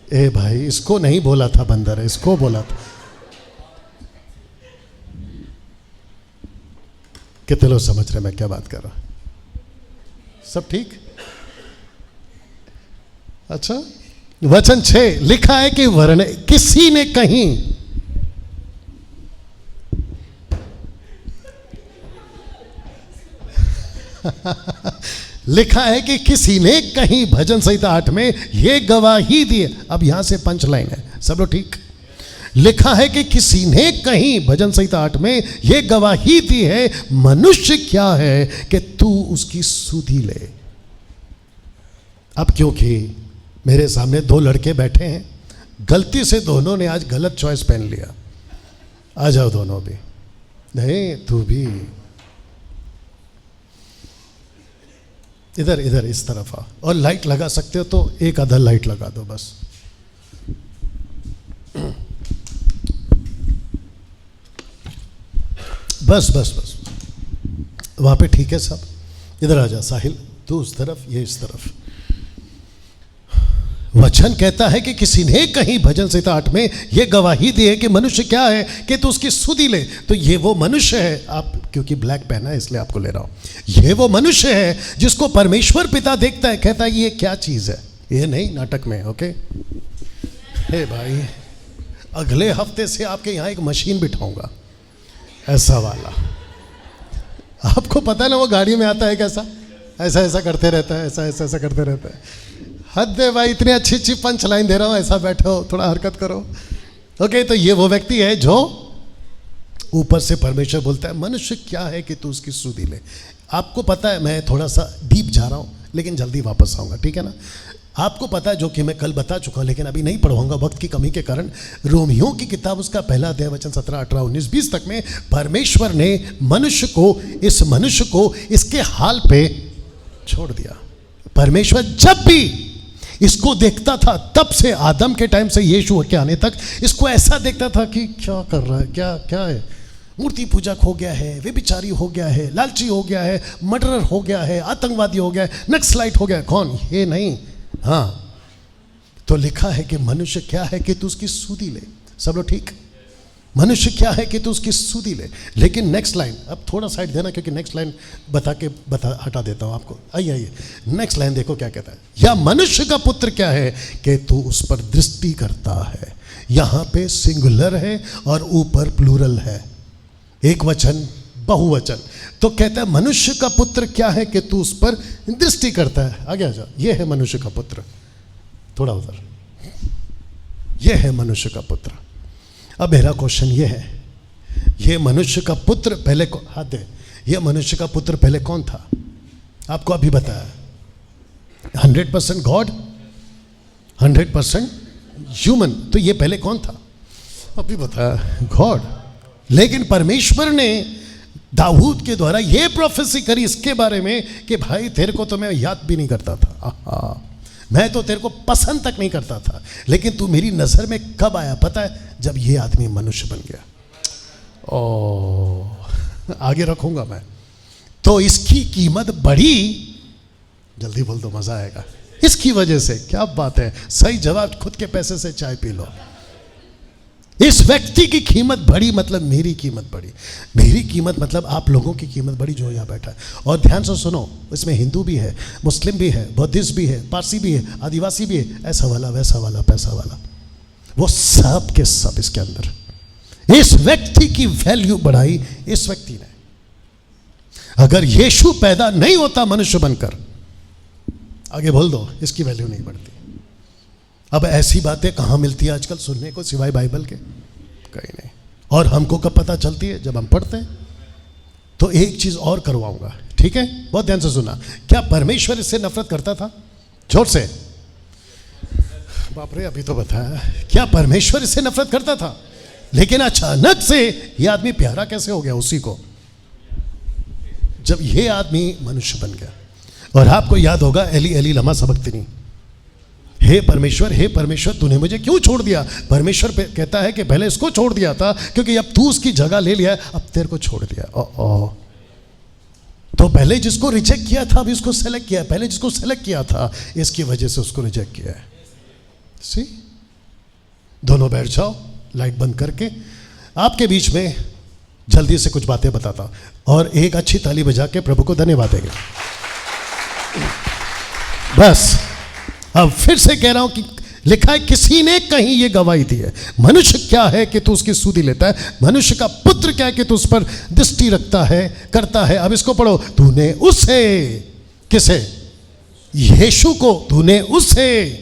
ए भाई, इसको नहीं बोला था बंदर है, इसको बोला था। कितने लोग समझ रहे मैं क्या बात कर रहा? सब ठीक? अच्छा, वचन 6 लिखा है कि वरने किसी ने कहीं लिखा है कि किसी ने कहीं, भजन संहिता 8 में ये गवाही दी है। अब यहां से पंच लाइन है, सब लोग ठीक? लिखा है कि किसी ने कहीं, भजन संहिता 8 में ये गवाही दी है, मनुष्य क्या है कि तू उसकी सुधि ले। अब क्योंकि मेरे सामने 2 लड़के बैठे हैं, गलती से दोनों ने आज गलत चॉइस पहन लिया। आ जाओ दोनों भी। नहीं, तू भी इधर इधर इस तरफ आ। और लाइट लगा सकते हो तो एक आधा लाइट लगा दो बस। बस बस बस, वहां पे ठीक है सब। इधर आ जा साहिल, तू उस तरफ, ये इस तरफ। वचन कहता है कि किसी ने कहीं, भजन संहिता 8 में यह गवाही दी है कि मनुष्य क्या है कि तू उसकी सुधि ले। तो ये वो मनुष्य है, आप क्योंकि ब्लैक पहना है इसलिए आपको ले रहा हूं। ये वो मनुष्य है जिसको परमेश्वर पिता देखता है, कहता है ये क्या चीज है, ये नहीं नाटक में। ओके हे भाई, अगले हफ्ते से आपके यहां एक मशीन बिठाऊंगा, ऐसा वाला। आपको पता है ना वो गाड़ी में आता है कैसा, ऐसा ऐसा करते रहता है, ऐसा ऐसा ऐसा करते रहता है। हद है भाई, इतनी अच्छी अच्छी पंच लाइन दे रहा हूं, ऐसा बैठो, थोड़ा हरकत करो। ओके, तो ये वो व्यक्ति है जो ऊपर से परमेश्वर बोलता है मनुष्य क्या है कि तू उसकी सुधि ले। आपको पता है मैं थोड़ा सा डीप जा रहा हूं, लेकिन जल्दी वापस आऊंगा, ठीक है ना? आपको पता है जो कि मैं कल बता चुका हूं, लेकिन अभी नहीं पढ़ाऊंगा वक्त की कमी के कारण। रोमियो की किताब उसका पहला अध्याय वचन 17, 18, 19, 20 तक में परमेश्वर ने मनुष्य को, इस मनुष्य को इसके हाल पे छोड़ दिया। परमेश्वर जब भी इसको देखता था, तब से आदम के टाइम से यीशु के आने तक, इसको ऐसा देखता था कि क्या कर रहा है, क्या क्या है, मूर्ति पूजक हो गया है, व्यभिचारी हो गया है, लालची हो गया है, मर्डरर हो गया है, आतंकवादी हो गया है, नक्सलाइट हो गया है। कौन? ये नहीं। हाँ, तो लिखा है कि मनुष्य क्या है कि तू उसकी सुधि ले। सब लोग ठीक? मनुष्य क्या है कि तू उसकी सुधि ले। लेकिन नेक्स्ट लाइन, अब थोड़ा साइड देना क्योंकि नेक्स्ट लाइन हटा देता हूं आपको। आइए आइए, नेक्स्ट लाइन देखो क्या कहता है। या मनुष्य का पुत्र क्या है कि तू उस पर दृष्टि करता है। यहां पे सिंगुलर है और ऊपर प्लूरल है, एक वचन बहुवचन। तो कहता है मनुष्य का पुत्र क्या है कि तू उस पर दृष्टि करता है। आगे आ जाओ, ये है मनुष्य का पुत्र। थोड़ा उधर, ये है मनुष्य का पुत्र। अब मेरा क्वेश्चन ये है, ये मनुष्य का पुत्र पहले हाथ दे, ये मनुष्य का पुत्र पहले कौन था? आपको अभी बताया, 100% गॉड, 100% ह्यूमन। तो ये पहले कौन था? अभी बताया, गॉड। लेकिन परमेश्वर ने दाऊद के द्वारा ये प्रोफेसी करी इसके बारे में कि भाई तेरे को तो मैं याद भी नहीं करता था, मैं तो तेरे को पसंद तक नहीं करता था, लेकिन तू मेरी नजर में कब आया पता है? जब ये आदमी मनुष्य बन गया। ओ, आगे रखूंगा मैं। तो इसकी कीमत बढ़ी, जल्दी बोल दो मजा आएगा, इसकी वजह से। क्या बात है, सही जवाब, खुद के पैसे से चाय पी लो। इस व्यक्ति की कीमत बढ़ी मतलब मेरी कीमत बढ़ी। मेरी कीमत मतलब आप लोगों की कीमत बढ़ी जो यहाँ बैठा है। और ध्यान से सुनो, इसमें हिंदू भी है, मुस्लिम भी है, बुद्धिस्ट भी है, पारसी भी है, आदिवासी भी है, ऐसा वाला वैसा वाला पैसा वाला, वो सब के सब इसके अंदर। इस व्यक्ति की वैल्यू बढ़ाई इस व्यक्ति ने। अगर यीशु पैदा नहीं होता मनुष्य बनकर, आगे बोल दो, इसकी वैल्यू नहीं बढ़ती। अब ऐसी बातें कहाँ मिलती है आजकल सुनने को सिवाय बाइबल के? कहीं नहीं। और हमको कब पता चलती है? जब हम पढ़ते हैं। तो एक चीज और करवाऊंगा, ठीक है? बहुत ध्यान से सुना। क्या परमेश्वर इससे नफरत करता था? जोर से, बाप रे, अभी तो बताया। क्या परमेश्वर इससे नफरत करता था? लेकिन अचानक से ये आदमी प्यारा कैसे हो गया उसी को, जब ये आदमी मनुष्य बन गया। और आपको याद होगा एली एली लमा सबक्तनी, हे परमेश्वर तूने मुझे क्यों छोड़ दिया? परमेश्वर कहता है कि पहले इसको छोड़ दिया था क्योंकि अब तू उसकी जगह ले लिया, अब तेरे को छोड़ दिया। तो पहले जिसको रिजेक्ट किया था अब इसको सेलेक्ट किया, पहले जिसको सेलेक्ट किया था इसकी वजह से उसको रिजेक्ट किया है। सी, दोनों बैठ जाओ लाइट बंद करके, आपके बीच में जल्दी से कुछ बातें बताता और एक अच्छी ताली बजा के प्रभु को धन्यवाद देंगे। बस अब फिर से कह रहा हूं कि लिखा है, किसी ने कहीं ये गवाही दी है, मनुष्य क्या है कि तू उसकी सुधि लेता है, मनुष्य का पुत्र क्या है कि तू उस पर दृष्टि रखता है, करता है। अब इसको पढ़ो, तूने उसे, किसे? यीशु को, तूने उसे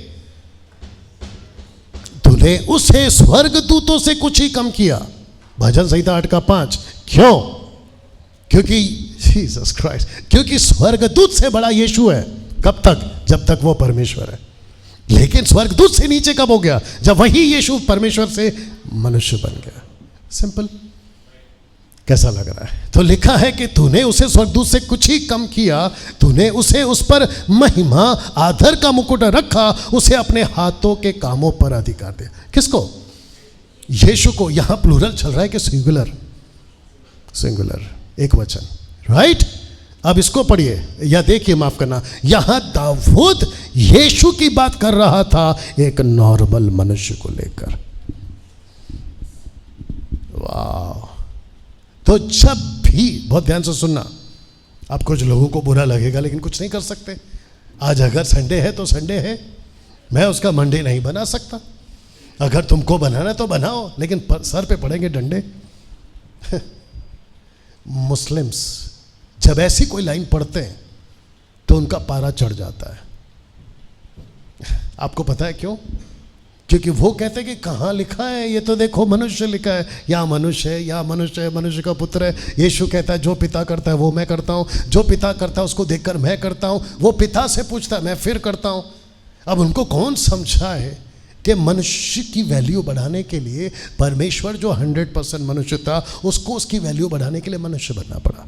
स्वर्गदूतों से कुछ ही कम किया। भजन संहिता 8:5। क्यों? क्योंकि जीसस क्राइस्ट, क्योंकि स्वर्गदूत से बड़ा यीशु है। कब तक? जब तक वो परमेश्वर है। लेकिन स्वर्गदूत से नीचे कब हो गया? जब वही यीशु परमेश्वर से मनुष्य बन गया। सिंपल। कैसा लग रहा है? तो लिखा है कि तूने उसे स्वर्गदूत से कुछ ही कम किया, तूने उसे उस पर महिमा आदर का मुकुट रखा, उसे अपने हाथों के कामों पर अधिकार दिया। किसको? यीशु को। यहां प्लूरल चल रहा है कि सिंगुलर? सिंगुलर, एक वचन, राइट? अब इसको पढ़िए या देखिए, माफ करना, यहां दाऊद यीशु की बात कर रहा था एक नॉर्मल मनुष्य को लेकर। वाह! तो जब भी, बहुत ध्यान से सुनना, अब कुछ लोगों को बुरा लगेगा लेकिन कुछ नहीं कर सकते। आज अगर संडे है तो संडे है, मैं उसका मंडे नहीं बना सकता। अगर तुमको बनाना तो बनाओ, लेकिन सर पे पड़ेंगे डंडे। मुस्लिम्स जब ऐसी कोई लाइन पढ़ते हैं तो उनका पारा चढ़ जाता है। आपको पता है क्यों? क्योंकि वो कहते हैं कि कहाँ लिखा है, ये तो देखो मनुष्य लिखा है, या मनुष्य है, या मनुष्य है, मनुष्य का पुत्र है। यीशु कहता है जो पिता करता है वो मैं करता हूँ, जो पिता करता है उसको देखकर मैं करता हूँ, वो पिता से पूछता है मैं फिर करता हूँ। अब उनको कौन समझाए कि मनुष्य की वैल्यू बढ़ाने के लिए परमेश्वर जो 100% मनुष्य था उसको उसकी वैल्यू बढ़ाने के लिए मनुष्य बनना पड़ा।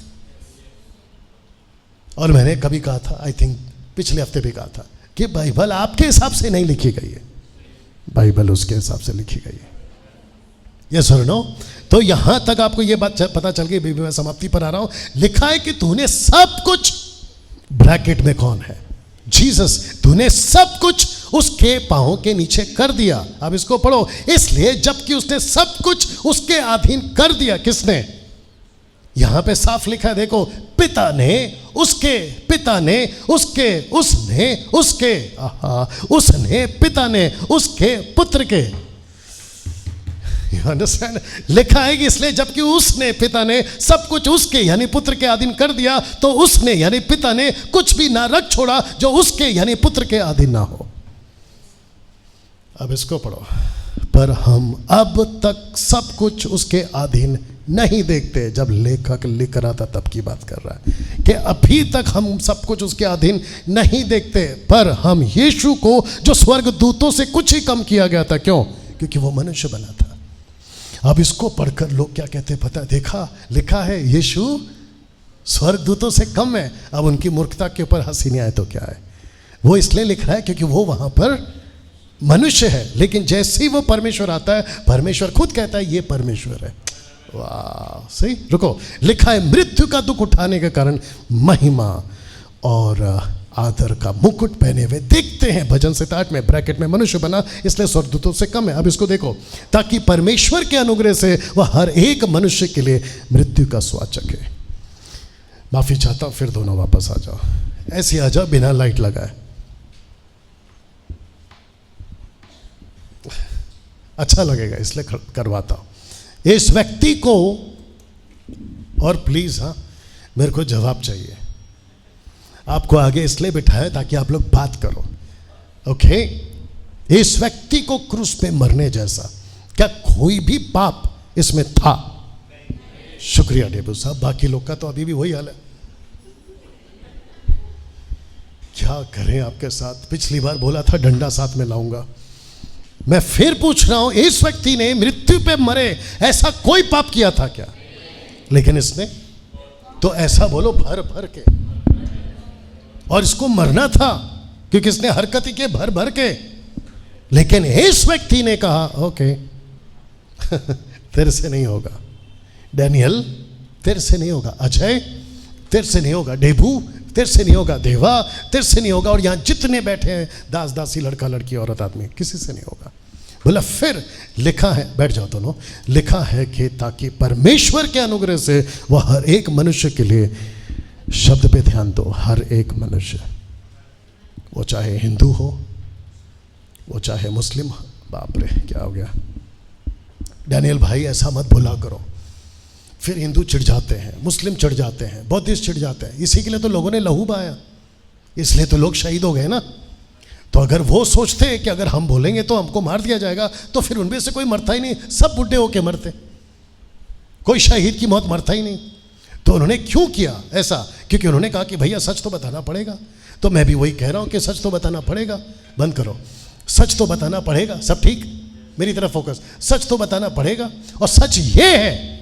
और मैंने कभी कहा था, आई थिंक पिछले हफ्ते भी कहा था, कि बाइबल आपके हिसाब से नहीं लिखी गई है, बाइबल उसके हिसाब से लिखी गई है। यस और नो? तो यहां तक आपको यह बात पता चल गई। बीबी मैं समाप्ति पर आ रहा हूं। लिखा है कि तूने सब कुछ, ब्रैकेट में कौन है? जीसस। तूने सब कुछ उसके पांवों के नीचे कर दिया। अब इसको पढ़ो, इसलिए जबकि उसने सब कुछ उसके अधीन कर दिया। किसने? यहां पे साफ लिखा है, देखो, पिता ने उसके, पिता ने उसके, उसने उसके, उसने पिता ने उसके पुत्र के। अंडरस्टैंड? लिखा है कि इसलिए जबकि उसने, पिता ने सब कुछ उसके यानी पुत्र के अधीन कर दिया, तो उसने यानी पिता ने कुछ भी ना रख छोड़ा जो उसके यानी पुत्र के अधीन ना हो। अब इसको पढ़ो, पर हम अब तक सब कुछ उसके अधीन नहीं देखते। जब लेखक लिख रहा था तब की बात कर रहा है कि अभी तक हम सब कुछ उसके अधीन नहीं देखते, पर हम यीशु को जो स्वर्गदूतों से कुछ ही कम किया गया था। क्यों? क्योंकि वो मनुष्य बना था। अब इसको पढ़कर लोग क्या कहते हैं पता? देखा, लिखा है यीशु स्वर्गदूतों से कम है। अब उनकी मूर्खता के ऊपर हंसी नहीं आए तो क्या है? वो इसलिए लिख रहा है क्योंकि वो वहां पर मनुष्य है, लेकिन जैसे ही वो परमेश्वर आता है, परमेश्वर खुद कहता है ये परमेश्वर है। वाह! सही। रुको, लिखा है मृत्यु का दुख उठाने के कारण महिमा और आदर का मुकुट पहने हुए देखते हैं। भजन संहिता 8 में, ब्रैकेट में, मनुष्य बना इसलिए स्वर्गदूतों से कम है। अब इसको देखो, ताकि परमेश्वर के अनुग्रह से वह हर एक मनुष्य के लिए मृत्यु का स्वाचक है। माफी चाहता हूं, फिर दोनों वापस आ जाओ, ऐसे आ जाओ बिना लाइट लगाए। अच्छा लगेगा इसलिए करवाता हूं इस व्यक्ति को। और प्लीज, हाँ, मेरे को जवाब चाहिए। आपको आगे इसलिए बिठाया ताकि आप लोग बात करो। ओके, इस व्यक्ति को क्रूस पे मरने जैसा क्या कोई भी पाप इसमें था? शुक्रिया डेबू साहब, बाकी लोग का तो अभी भी वही हाल है। क्या करें आपके साथ? पिछली बार बोला था डंडा साथ में लाऊंगा, मैं फिर पूछ रहा हूं, इस व्यक्ति ने मृत्यु पे मरे ऐसा कोई पाप किया था क्या? लेकिन इसने तो ऐसा बोलो भर भर के, और इसको मरना था क्योंकि इसने हरकत ही के भर भर के। लेकिन इस व्यक्ति ने कहा ओके तेरे से नहीं होगा, डैनियल तेरे से नहीं होगा, अजय तेरे से नहीं होगा, डेबू तेरे से नहीं होगा, देवा तेरे से नहीं होगा, और यहां जितने बैठे हैं दास दासी, लड़का लड़की, औरत आदमी, किसी से नहीं होगा। बोला फिर लिखा है, बैठ जाओ दोनों, लिखा है कि ताकि परमेश्वर के अनुग्रह से वह हर एक मनुष्य के लिए, शब्द पे ध्यान दो, हर एक मनुष्य, वो चाहे हिंदू हो, वो चाहे मुस्लिम। बाप रे क्या हो गया डैनियल भाई, ऐसा मत भुला करो। फिर हिंदू चिढ़ जाते हैं, मुस्लिम चिढ़ जाते हैं, बौद्धिस्ट चिढ़ जाते हैं। इसी के लिए तो लोगों ने लहू बहाया, इसलिए तो लोग शहीद हो गए ना। तो अगर वो सोचते कि अगर हम बोलेंगे तो हमको मार दिया जाएगा, तो फिर उनमें से कोई मरता ही नहीं, सब बुढ़े होके मरते, कोई शहीद की मौत मरता ही नहीं। तो उन्होंने क्यों किया ऐसा? क्योंकि उन्होंने कहा कि भैया सच तो बताना पड़ेगा। तो मैं भी वही कह रहा हूं कि सच तो बताना पड़ेगा। बंद करो, सच तो बताना पड़ेगा। सब ठीक, मेरी तरफ फोकस। सच तो बताना पड़ेगा, और सच ये है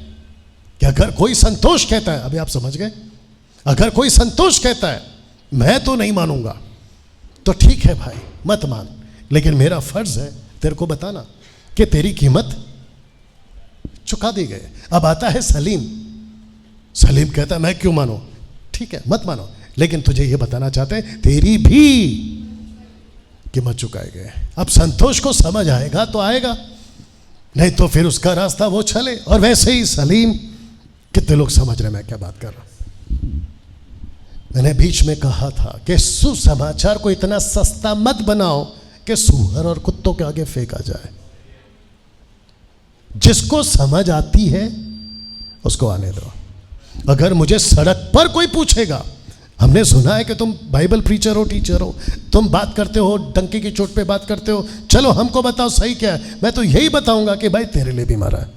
कि अगर कोई संतोष कहता है, अभी आप समझ गए, अगर कोई संतोष कहता है मैं तो नहीं मानूंगा, तो ठीक है भाई मत मान, लेकिन मेरा फर्ज है तेरे को बताना कि तेरी कीमत चुका दी गई। अब आता है सलीम। सलीम कहता है मैं क्यों मानूं? ठीक है मत मानो, लेकिन तुझे ये बताना चाहते हैं तेरी भी कीमत चुकाए गए। अब संतोष को समझ आएगा तो आएगा, नहीं तो फिर उसका रास्ता वो चले। और वैसे ही सलीम, कितने लोग समझ रहे मैं क्या बात कर रहा हूं? मैंने बीच में कहा था कि सुसमाचार को इतना सस्ता मत बनाओ कि सूअर और कुत्तों के आगे फेंका जाए। जिसको समझ आती है उसको आने दो। अगर मुझे सड़क पर कोई पूछेगा, हमने सुना है कि तुम बाइबल प्रीचर हो, टीचर हो, तुम बात करते हो, डंकी की चोट पे बात करते हो, चलो हमको बताओ सही क्या है। मैं तो यही बताऊंगा कि भाई तेरे लिए भी मारा है।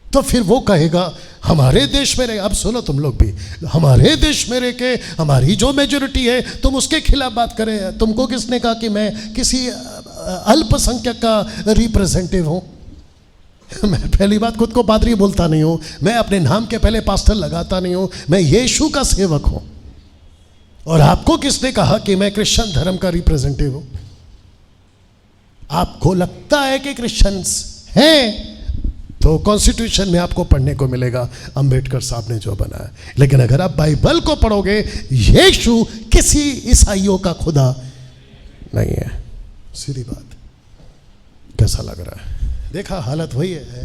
तो फिर वो कहेगा हमारे देश में रहे, अब सुनो तुम लोग भी, हमारे देश में रह के हमारी जो मेजोरिटी है तुम उसके खिलाफ बात करें। तुमको किसने कहा कि मैं किसी अल्पसंख्यक का रिप्रेजेंटेटिव हूं? मैं पहली बात खुद को पादरी बोलता नहीं हूं, मैं अपने नाम के पहले पास्टर लगाता नहीं हूं, मैं यीशु का सेवक हूं। और आपको किसने कहा कि मैं क्रिश्चियन धर्म का रिप्रेजेंटेटिव हूं? आपको लगता है कि क्रिश्चियंस हैं तो कॉन्स्टिट्यूशन में आपको पढ़ने को मिलेगा अंबेडकर साहब ने जो बनाया। लेकिन अगर आप बाइबल को पढ़ोगे, यीशु किसी ईसाइयों का खुदा नहीं है। सीधी बात। कैसा लग रहा है? देखा हालत वही है।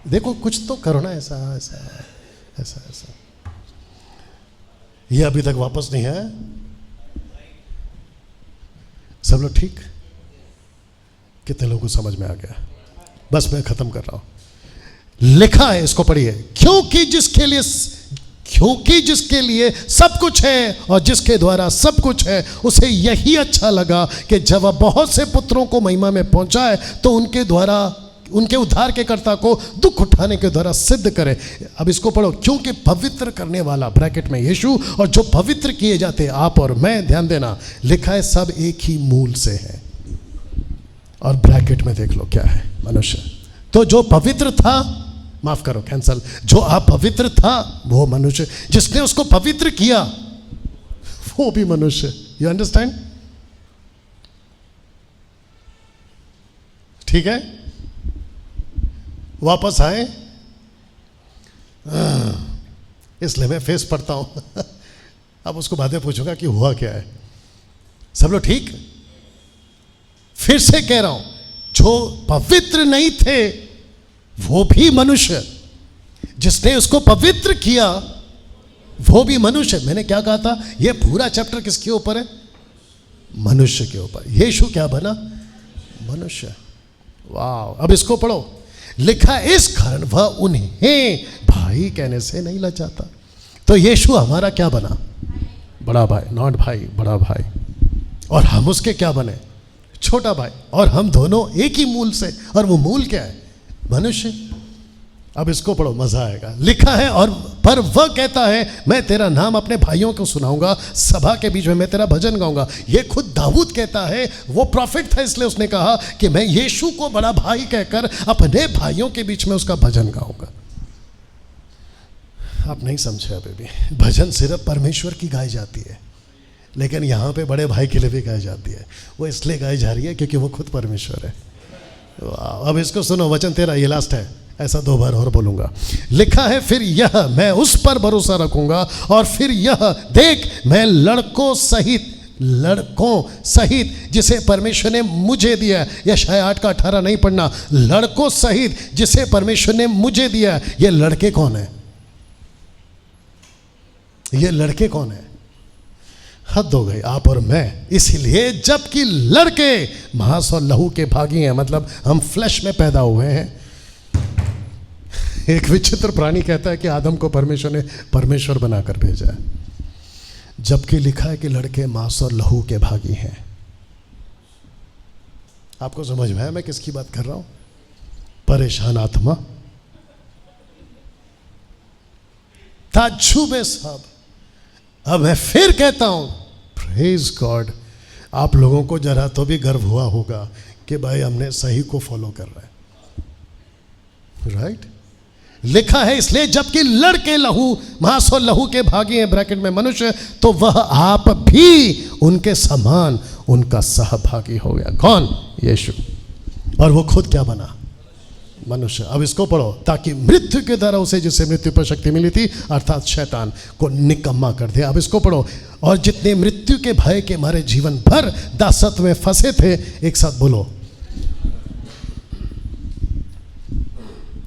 देखो कुछ तो करो ना, ऐसा ऐसा ऐसा ऐसा। ये अभी तक वापस नहीं है। सब लोग ठीक? कितने लोगों को समझ में आ गया? बस मैं खत्म कर रहा हूं। लिखा है, इसको पढ़िए। क्योंकि जिसके लिए सब कुछ है और जिसके द्वारा सब कुछ है, उसे यही अच्छा लगा कि जब वह बहुत से पुत्रों को महिमा में पहुंचाए तो उनके द्वारा उनके उद्धार के कर्ता को दुख उठाने के द्वारा सिद्ध करे। अब इसको पढ़ो। क्योंकि पवित्र करने वाला, ब्रैकेट में यीशु, और जो पवित्र किए जाते आप और मैं, ध्यान देना, लिखा है सब एक ही मूल से है। और ब्रैकेट में देख लो क्या है, मनुष्य। तो जो पवित्र था, माफ करो कैंसल, जो अपवित्र था वो मनुष्य, जिसने उसको पवित्र किया वो भी मनुष्य। You understand? ठीक है, वापस आए। इसलिए मैं फेस पढ़ता हूं। अब उसको बाद में पूछूंगा कि हुआ क्या है। सब लोग ठीक? फिर से कह रहा हूं, जो पवित्र नहीं थे वो भी मनुष्य, जिसने उसको पवित्र किया वो भी मनुष्य। मैंने क्या कहा था? यह पूरा चैप्टर किसके ऊपर है? मनुष्य के ऊपर। यीशु क्या बना? मनुष्य। वाह। अब इसको पढ़ो। लिखा इस कारण वह उन्हें भाई कहने से नहीं लजाता। तो यीशु हमारा क्या बना? बड़ा भाई, नॉट भाई, बड़ा भाई। और हम उसके क्या बने? छोटा भाई। और हम दोनों एक ही मूल से, और वो मूल क्या है? मनुष्य। अब इसको पढ़ो, मजा आएगा। लिखा है और पर वह कहता है मैं तेरा नाम अपने भाइयों को सुनाऊंगा, सभा के बीच में मैं तेरा भजन गाऊंगा। ये खुद दाऊद कहता है, वो प्रॉफिट था इसलिए उसने कहा कि मैं यीशु को बड़ा भाई कहकर अपने भाइयों के बीच में उसका भजन गाऊंगा। आप नहीं समझे अभी भी। भजन सिर्फ परमेश्वर की गाई जाती है, लेकिन यहाँ पे बड़े भाई के लिए भी गाई जाती है। वो इसलिए गाई जा रही है क्योंकि वो खुद परमेश्वर है। अब इसको सुनो, वचन तेरा, ये लास्ट है, ऐसा 2 बार और बोलूंगा। लिखा है फिर यह मैं उस पर भरोसा रखूंगा, और फिर यह देख मैं लड़कों सहित जिसे परमेश्वर ने मुझे दिया। यशायाह 8:18 नहीं पढ़ना। लड़कों सहित जिसे परमेश्वर ने मुझे दिया। ये लड़के कौन है? ये लड़के कौन है? हद हो गई, आप और मैं। इसलिए जबकि लड़के मांस और लहू के भागी हैं, मतलब हम फ्लैश में पैदा हुए हैं। एक विचित्र प्राणी कहता है कि आदम को परमेश्वर ने परमेश्वर बनाकर भेजा है, जबकि लिखा है कि लड़के मांस और लहू के भागी हैं। आपको समझ में आया मैं किसकी बात कर रहा हूं? परेशान आत्मा, ताज्जुब साहब। अब मैं फिर कहता हूं, प्रेज गॉड, आप लोगों को जरा तो भी गर्व हुआ होगा कि भाई हमने सही को फॉलो कर रहे हैं, राइट? लिखा है इसलिए जबकि लड़के लहू मांस और लहू के भागी हैं, ब्रैकेट में मनुष्य, तो वह आप भी उनके समान उनका सहभागी हो गया। कौन? यीशु। और वो खुद क्या बना? मनुष्य। अब इसको पढ़ो, ताकि मृत्यु के द्वारा उसे जिसे मृत्यु पर शक्ति मिली थी, अर्थात शैतान को निकम्मा कर दिया। अब इसको पढ़ो, और जितने मृत्यु के भय के मारे जीवन भर दासत्व में फंसे थे, एक साथ बोलो।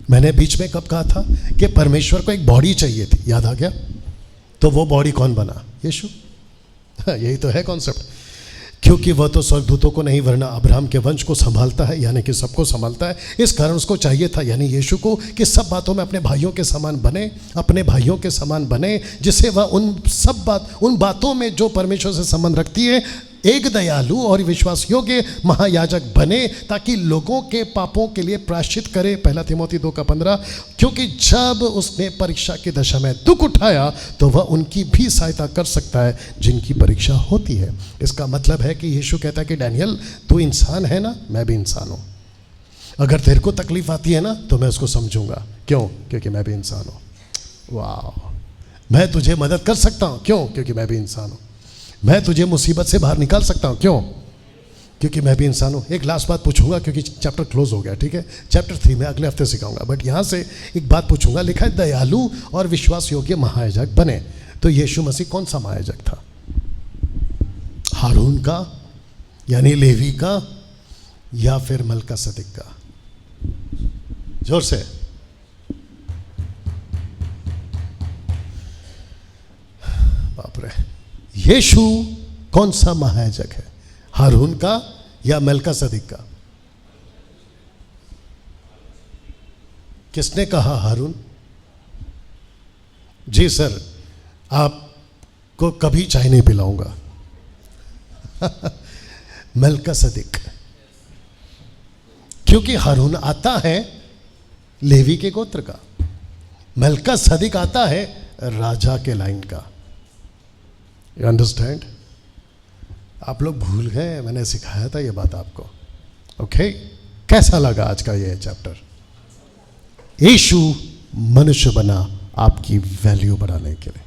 मैंने बीच में कब कहा था कि परमेश्वर को एक बॉडी चाहिए थी, याद आ गया? तो वो बॉडी कौन बना? यीशु। यही तो है कॉन्सेप्ट। क्योंकि वह तो स्वर्गदूतों को नहीं वरना अब्राहम के वंश को संभालता है, यानी कि सबको संभालता है। इस कारण उसको चाहिए था, यानी यीशु को, कि सब बातों में अपने भाइयों के समान बने, अपने भाइयों के समान बने, जिससे वह उन बातों में जो परमेश्वर से संबंध रखती है, एक दयालु और विश्वास योग्य महायाजक बने, ताकि लोगों के पापों के लिए प्रायश्चित करे। 1 तीमुथियुस 2:15। क्योंकि जब उसने परीक्षा की दशा में दुख उठाया, तो वह उनकी भी सहायता कर सकता है जिनकी परीक्षा होती है। इसका मतलब है कि यीशु कहता है कि डैनियल, तू इंसान है ना, मैं भी इंसान हूँ। अगर तेरे को तकलीफ आती है ना, तो मैं उसको समझूंगा। क्यों? क्योंकि मैं भी इंसान हूँ। वाह। मैं तुझे मदद कर सकता हूँ। क्यों? क्योंकि मैं भी इंसान हूँ। मैं तुझे मुसीबत से बाहर निकाल सकता हूँ। क्यों? क्योंकि मैं भी इंसान हूँ। एक लास्ट बात पूछूंगा, क्योंकि चैप्टर क्लोज हो गया, ठीक है? चैप्टर 3 में अगले हफ्ते सिखाऊंगा, बट यहाँ से एक बात पूछूंगा। लिखा है दयालु और विश्वास योग्य महायाजक बने। तो यीशु मसीह कौन सा महायाजक था? हारून का, यानी लेवी का, या फिर मलकासदिक का? जोर से। बाप रे। यीशु कौन सा महायाजक है? हारून का या मलकासदिक का? किसने कहा हारून? जी सर, आपको कभी चाय नहीं पिलाऊंगा। मलकासदिक। क्योंकि हारून आता है लेवी के गोत्र का, मलकासदिक आता है राजा के लाइन का। You understand? आप लोग भूल गए, मैंने सिखाया था ये बात आपको। ओके? कैसा लगा आज का ये चैप्टर? यीशु मनुष्य बना आपकी वैल्यू बढ़ाने के लिए।